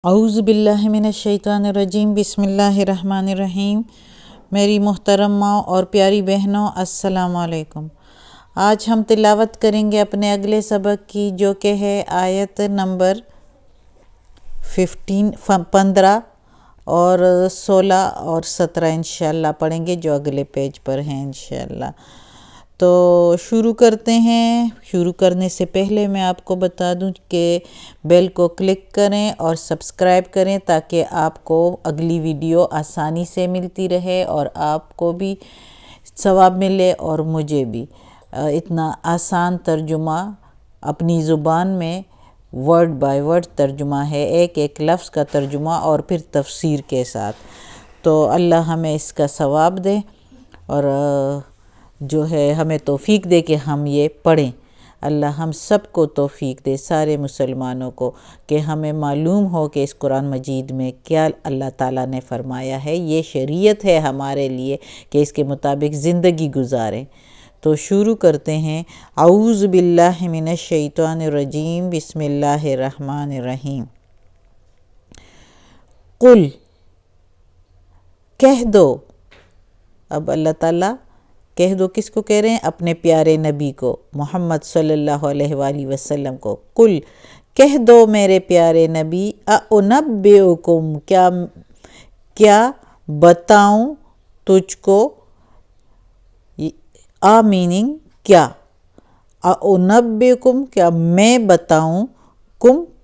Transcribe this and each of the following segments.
اعوذ باللہ من الشیطان الرجیم، بسم اللہ الرحمن الرحیم۔ میری محترم ماں اور پیاری بہنوں، السلام علیکم۔ آج ہم تلاوت کریں گے اپنے اگلے سبق کی، جو کہ ہے آیت نمبر 15 اور 16 اور 17 انشاءاللہ پڑھیں گے، جو اگلے پیج پر ہیں انشاءاللہ۔ تو شروع کرتے ہیں۔ شروع کرنے سے پہلے میں آپ کو بتا دوں کہ بیل کو کلک کریں اور سبسکرائب کریں تاکہ آپ کو اگلی ویڈیو آسانی سے ملتی رہے اور آپ کو بھی ثواب ملے اور مجھے بھی۔ اتنا آسان ترجمہ اپنی زبان میں ورڈ بائی ورڈ ترجمہ ہے، ایک ایک لفظ کا ترجمہ اور پھر تفسیر کے ساتھ۔ تو اللہ ہمیں اس کا ثواب دے اور جو ہے ہمیں توفیق دے کہ ہم یہ پڑھیں۔ اللہ ہم سب کو توفیق دے، سارے مسلمانوں کو، کہ ہمیں معلوم ہو کہ اس قرآن مجید میں کیا اللہ تعالیٰ نے فرمایا ہے۔ یہ شریعت ہے ہمارے لیے کہ اس کے مطابق زندگی گزاریں۔ تو شروع کرتے ہیں۔ اعوذ باللہ من الشیطان الرجیم، بسم اللہ الرحمن الرحیم۔ قل، کہہ دو۔ اب اللہ تعالیٰ کہہ دو کس کو کہہ رہے ہیں؟ اپنے پیارے نبی کو، محمد صلی اللہ علیہ وآلہ وسلم کو۔ قل، کہہ دو میرے پیارے نبی، اُنبئکم، کیا بتاؤں تجھ کو، میننگ کیا، اُنبئکم، کیا میں بتاؤں،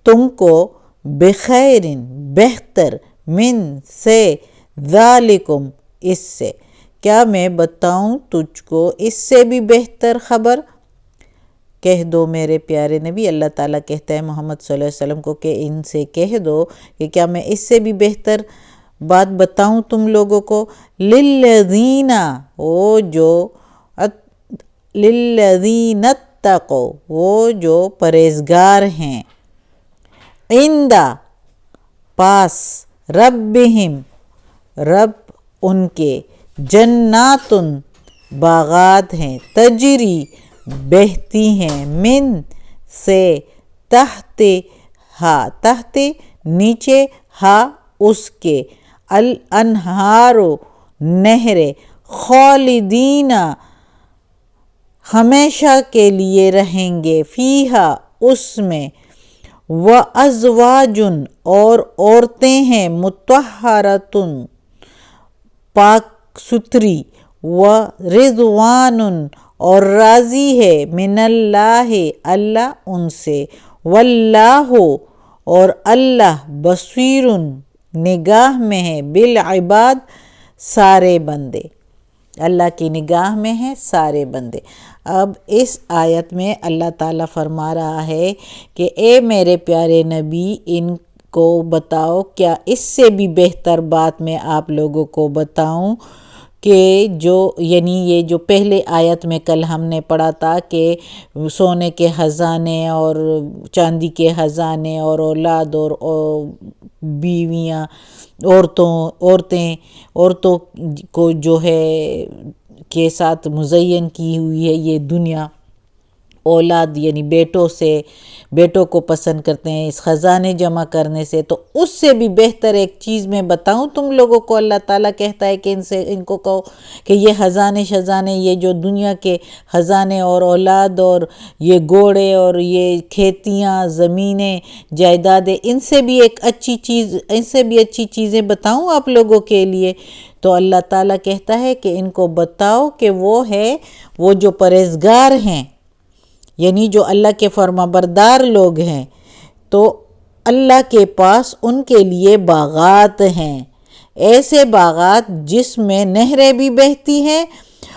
تم کو، بخیرن، بہتر، من سے، ذالکم، اس سے، کیا میں بتاؤں تجھ کو اس سے بھی بہتر خبر؟ کہہ دو میرے پیارے نبی، اللہ تعالیٰ کہتا ہے محمد صلی اللہ علیہ وسلم کو کہ ان سے کہہ دو کہ کیا میں اس سے بھی بہتر بات بتاؤں تم لوگوں کو۔ للذین، وہ جو للذین اتقوا، وہ جو پرہیزگار ہیں، عند، پاس، ربہم، رب ان کے، جنات، باغات ہیں، تجری، بہتی ہیں، من سے، تحت، تحت نیچے، اس کے، الانہار، نہریں، خالدین، ہمیشہ کے لیے رہیں گے، فیہا، اس میں، وازواج، اور عورتیں ہیں، مطہرۃ، پاک ستھری، ورضوان، اور راضی ہے، من اللہ، اللہ ان سے، واللہ، اور اللہ، بصیر، نگاہ میں ہے، بالعباد، سارے بندے، اللہ کی نگاہ میں ہے سارے بندے۔ اب اس آیت میں اللہ تعالیٰ فرما رہا ہے کہ اے میرے پیارے نبی، ان کو بتاؤ، کیا اس سے بھی بہتر بات میں آپ لوگوں کو بتاؤں کہ جو، یعنی یہ جو پہلے آیت میں کل ہم نے پڑھا تھا کہ سونے کے خزانے اور چاندی کے خزانے اور اولاد اور بیویاں، عورتوں کو جو ہے کے ساتھ مزین کی ہوئی ہے یہ دنیا، اولاد یعنی بیٹوں کو پسند کرتے ہیں اس خزانے جمع کرنے سے، تو اس سے بھی بہتر ایک چیز میں بتاؤں تم لوگوں کو۔ اللہ تعالیٰ کہتا ہے کہ ان کو کہو کہ یہ خزانے، یہ جو دنیا کے خزانے اور اولاد اور یہ گھوڑے اور یہ کھیتیاں، زمینیں، جائیدادیں، ان سے بھی اچھی چیزیں بتاؤں آپ لوگوں کے لیے۔ تو اللہ تعالیٰ کہتا ہے کہ ان کو بتاؤ کہ وہ جو پرہیزگار ہیں، یعنی جو اللہ کے فرما بردار لوگ ہیں، تو اللہ کے پاس ان کے لیے باغات ہیں، ایسے باغات جس میں نہریں بھی بہتی ہیں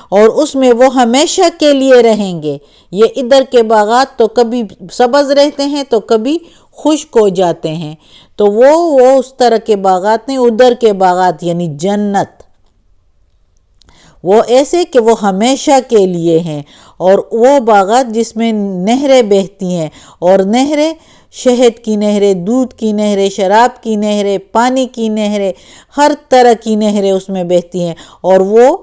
اور اس میں وہ ہمیشہ کے لیے رہیں گے۔ یہ ادھر کے باغات تو کبھی سبز رہتے ہیں تو کبھی خشک ہو جاتے ہیں، تو وہ اس طرح کے باغات نہیں، ادھر کے باغات یعنی جنت، وہ ایسے کہ وہ ہمیشہ کے لیے ہیں، اور وہ باغات جس میں نہریں بہتی ہیں، اور نہریں، شہد کی نہریں، دودھ کی نہریں، شراب کی نہریں، پانی کی نہریں، ہر طرح کی نہریں اس میں بہتی ہیں، اور وہ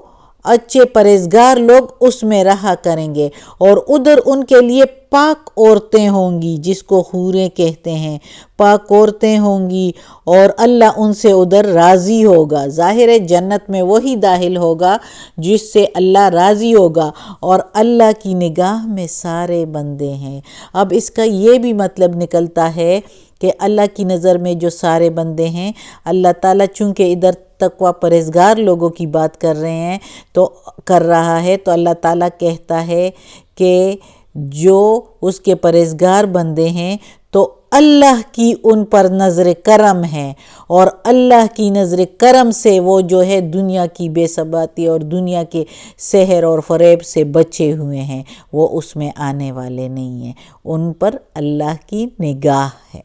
اچھے پرہیزگار لوگ اس میں رہا کریں گے، اور ادھر ان کے لیے پاک عورتیں ہوں گی جس کو حوریں کہتے ہیں، پاک عورتیں ہوں گی، اور اللہ ان سے ادھر راضی ہوگا۔ ظاہر ہے جنت میں وہی داخل ہوگا جس سے اللہ راضی ہوگا، اور اللہ کی نگاہ میں سارے بندے ہیں۔ اب اس کا یہ بھی مطلب نکلتا ہے کہ اللہ کی نظر میں جو سارے بندے ہیں، اللہ تعالیٰ چونکہ ادھر تقوی پرہیزگار لوگوں کی بات کر رہے ہیں تو کر رہا ہے، تو اللہ تعالیٰ کہتا ہے کہ جو اس کے پرہیزگار بندے ہیں تو اللہ کی ان پر نظر کرم ہے، اور اللہ کی نظر کرم سے وہ جو ہے دنیا کی بے ثباتی اور دنیا کے سحر اور فریب سے بچے ہوئے ہیں، وہ اس میں آنے والے نہیں ہیں، ان پر اللہ کی نگاہ ہے۔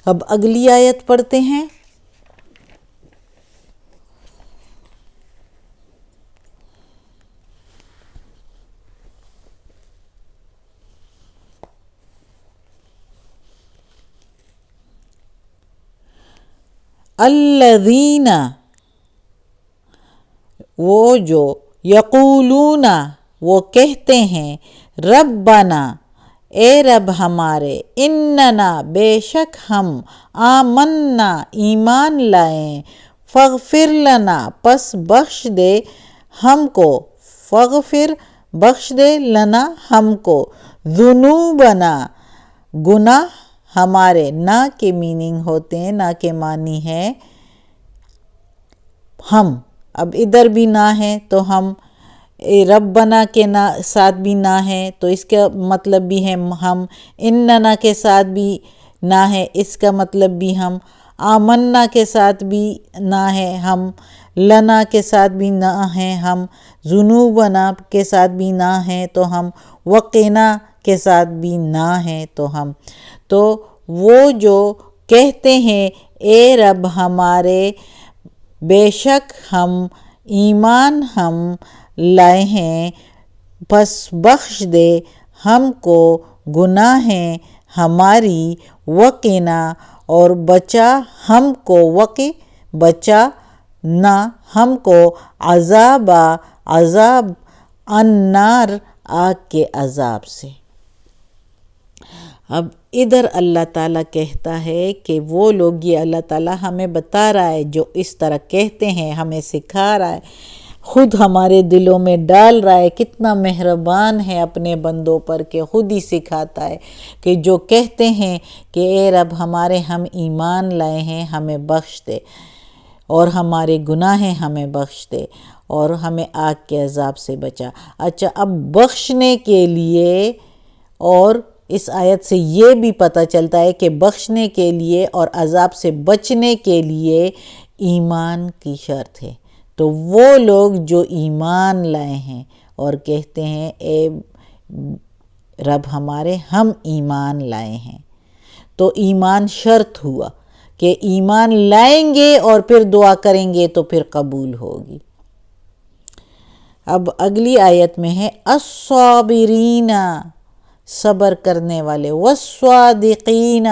اب اگلی آیت پڑھتے ہیں۔ الذین، وہ جو یقولون، وہ کہتے ہیں، ربنا، اے رب ہمارے، اننا، بے شک ہم، آمنا، ایمان لائیں، فاغفر لنا، پس بخش دے ہم کو، فاغفر، بخش دے، لنا، ہم کو، ذنوبنا، گناہ ہمارے، نہ کے میننگ ہوتے ہیں، نہ کے معنی ہے ہم۔ اب ادھر بھی نہ ہے تو ہم، ربنا کے ساتھ بھی نہ ہے تو اس کا مطلب بھی ہے ہم، اننا کے ساتھ بھی نہ ہے، اس کا مطلب بھی ہم، آمنا کے ساتھ بھی نہ ہے ہم، لنا کے ساتھ بھی نہ ہے ہم، ذنوبنا کے ساتھ بھی نہ ہے تو ہم، وقنا کے ساتھ بھی نہ ہے تو ہم۔ تو وہ جو کہتے ہیں اے رب ہمارے، بے شک ہم ایمان ہم لائے ہیں، پس بخش دے ہم کو گناہیں ہماری، وقنا، اور بچا ہم کو، وقی، بچا نہ ہم کو، عذاب، عذاب، النار، آگ کے عذاب سے۔ اب ادھر اللہ تعالیٰ کہتا ہے کہ وہ لوگ، یہ اللہ تعالیٰ ہمیں بتا رہا ہے جو اس طرح کہتے ہیں، ہمیں سکھا رہا ہے، خود ہمارے دلوں میں ڈال رہا ہے، کتنا مہربان ہے اپنے بندوں پر کہ خود ہی سکھاتا ہے کہ جو کہتے ہیں کہ اے رب ہمارے، ہم ایمان لائے ہیں، ہمیں بخش دے، اور ہمارے گناہیں ہمیں بخش دے، اور ہمیں آگ کے عذاب سے بچا۔ اچھا، اب بخشنے کے لیے، اور اس آیت سے یہ بھی پتہ چلتا ہے کہ بخشنے کے لیے اور عذاب سے بچنے کے لیے ایمان کی شرط ہے۔ تو وہ لوگ جو ایمان لائے ہیں اور کہتے ہیں اے رب ہمارے، ہم ایمان لائے ہیں، تو ایمان شرط ہوا کہ ایمان لائیں گے اور پھر دعا کریں گے تو پھر قبول ہوگی۔ اب اگلی آیت میں ہے الصابرین، صبر کرنے والے، والصادقین،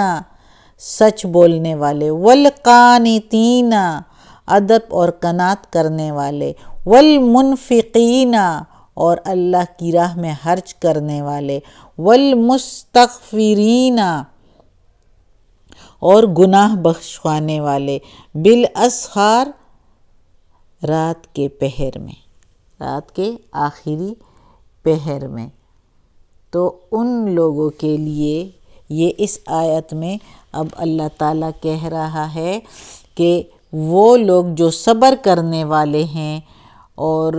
سچ بولنے والے، والقانتین، ادب اور قناعت کرنے والے، والمنفقین، اور اللہ کی راہ میں خرچ کرنے والے، والمستغفرین، اور گناہ بخشوانے والے، بالاسحار، رات کے پہر میں، رات کے آخری پہر میں۔ تو ان لوگوں کے لیے یہ اس آیت میں اب اللہ تعالیٰ کہہ رہا ہے کہ وہ لوگ جو صبر کرنے والے ہیں، اور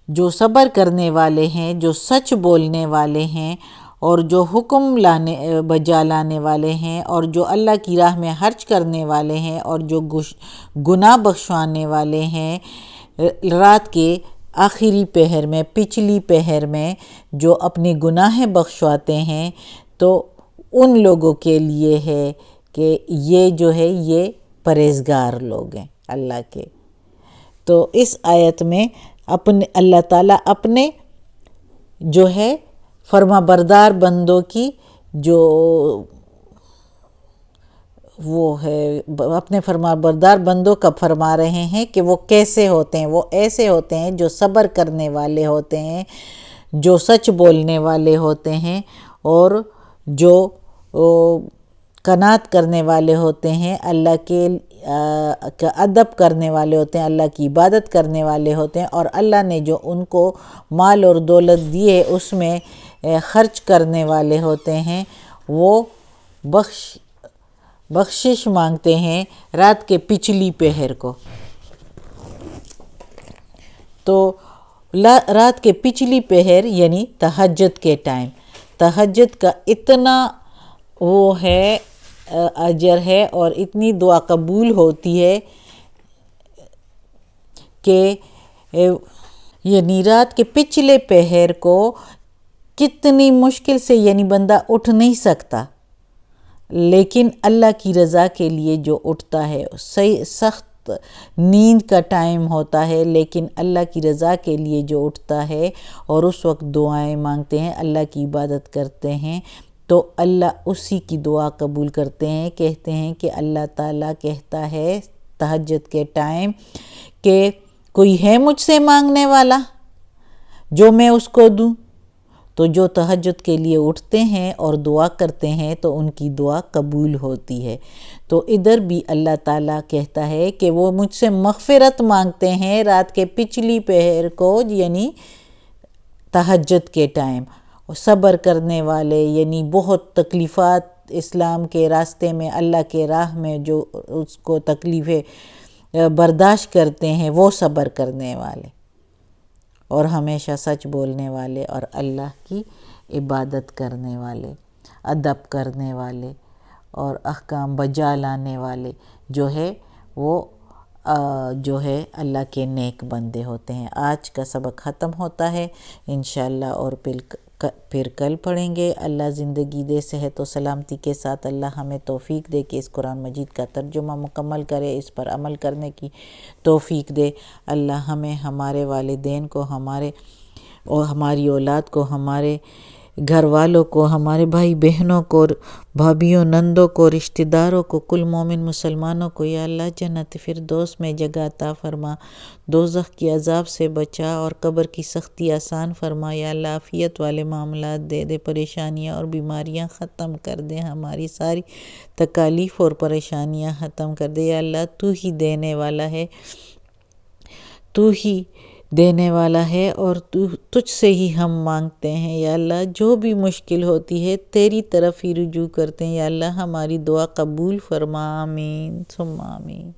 جو صبر کرنے والے ہیں، جو سچ بولنے والے ہیں، اور جو حکم بجا لانے والے ہیں، اور جو اللہ کی راہ میں خرچ کرنے والے ہیں، اور جو گناہ بخشوانے والے ہیں، رات کے آخری پہر میں، پچھلی پہر میں جو اپنے گناہ بخشواتے ہیں، تو ان لوگوں کے لیے ہے کہ یہ جو ہے یہ پرہیزگار لوگ ہیں اللہ کے۔ تو اس آیت میں اللہ تعالیٰ اپنے جو ہے فرما بردار بندوں کی جو وہ ہے اپنے فرما بردار بندوں کا فرما رہے ہیں کہ وہ کیسے ہوتے ہیں۔ وہ ایسے ہوتے ہیں جو صبر کرنے والے ہوتے ہیں، جو سچ بولنے والے ہوتے ہیں، اور جو قناعت کرنے والے ہوتے ہیں، اللہ کے کا ادب کرنے والے ہوتے ہیں، اللہ کی عبادت کرنے والے ہوتے ہیں، اور اللہ نے جو ان کو مال اور دولت دی ہے اس میں خرچ کرنے والے ہوتے ہیں۔ وہ بخشش مانگتے ہیں رات کے پچھلی پہر کو۔ تو رات کے پچھلی پہر یعنی تہجد کے ٹائم، تہجد کا اتنا وہ ہے اجر ہے اور اتنی دعا قبول ہوتی ہے کہ یعنی رات کے پچھلے پہر کو کتنی مشکل سے یعنی بندہ اٹھ نہیں سکتا، لیکن اللہ کی رضا کے لیے جو اٹھتا ہے، سخت نیند کا ٹائم ہوتا ہے، لیکن اللہ کی رضا کے لیے جو اٹھتا ہے اور اس وقت دعائیں مانگتے ہیں، اللہ کی عبادت کرتے ہیں، تو اللہ اسی کی دعا قبول کرتے ہیں۔ کہتے ہیں کہ اللہ تعالیٰ کہتا ہے تہجد کے ٹائم کہ کوئی ہے مجھ سے مانگنے والا جو میں اس کو دوں؟ تو جو تہجد کے لیے اٹھتے ہیں اور دعا کرتے ہیں تو ان کی دعا قبول ہوتی ہے۔ تو ادھر بھی اللہ تعالیٰ کہتا ہے کہ وہ مجھ سے مغفرت مانگتے ہیں رات کے پچھلی پہر کو، یعنی تہجد کے ٹائم۔ صبر کرنے والے یعنی بہت تکلیفات اسلام کے راستے میں، اللہ کے راہ میں جو اس کو تکلیفیں برداشت کرتے ہیں، وہ صبر کرنے والے اور ہمیشہ سچ بولنے والے اور اللہ کی عبادت کرنے والے، ادب کرنے والے اور احکام بجا لانے والے جو ہے وہ جو ہے اللہ کے نیک بندے ہوتے ہیں۔ آج کا سبق ختم ہوتا ہے انشاءاللہ، اور پھر کل پڑھیں گے۔ اللہ زندگی دے، صحت و سلامتی کے ساتھ اللہ ہمیں توفیق دے کہ اس قرآن مجید کا ترجمہ مکمل کرے، اس پر عمل کرنے کی توفیق دے۔ اللہ ہمیں، ہمارے والدین کو، ہماری اولاد کو، ہمارے گھر والوں کو، ہمارے بھائی بہنوں کو، بھابھیوں نندوں کو، رشتہ داروں کو، کل مومن مسلمانوں کو یا اللہ جنت فردوس میں جگہ عطا فرما، دوزخ کی عذاب سے بچا اور قبر کی سختی آسان فرما۔ یا اللہ عافیت والے معاملات دے دے، پریشانیاں اور بیماریاں ختم کر دے، ہماری ساری تکالیف اور پریشانیاں ختم کر دے۔ یا اللہ تو ہی دینے والا ہے، تو ہی دینے والا ہے اور تجھ سے ہی ہم مانگتے ہیں۔ یا اللہ جو بھی مشکل ہوتی ہے تیری طرف ہی رجوع کرتے ہیں۔ یا اللہ ہماری دعا قبول فرما، آمین ثم آمین۔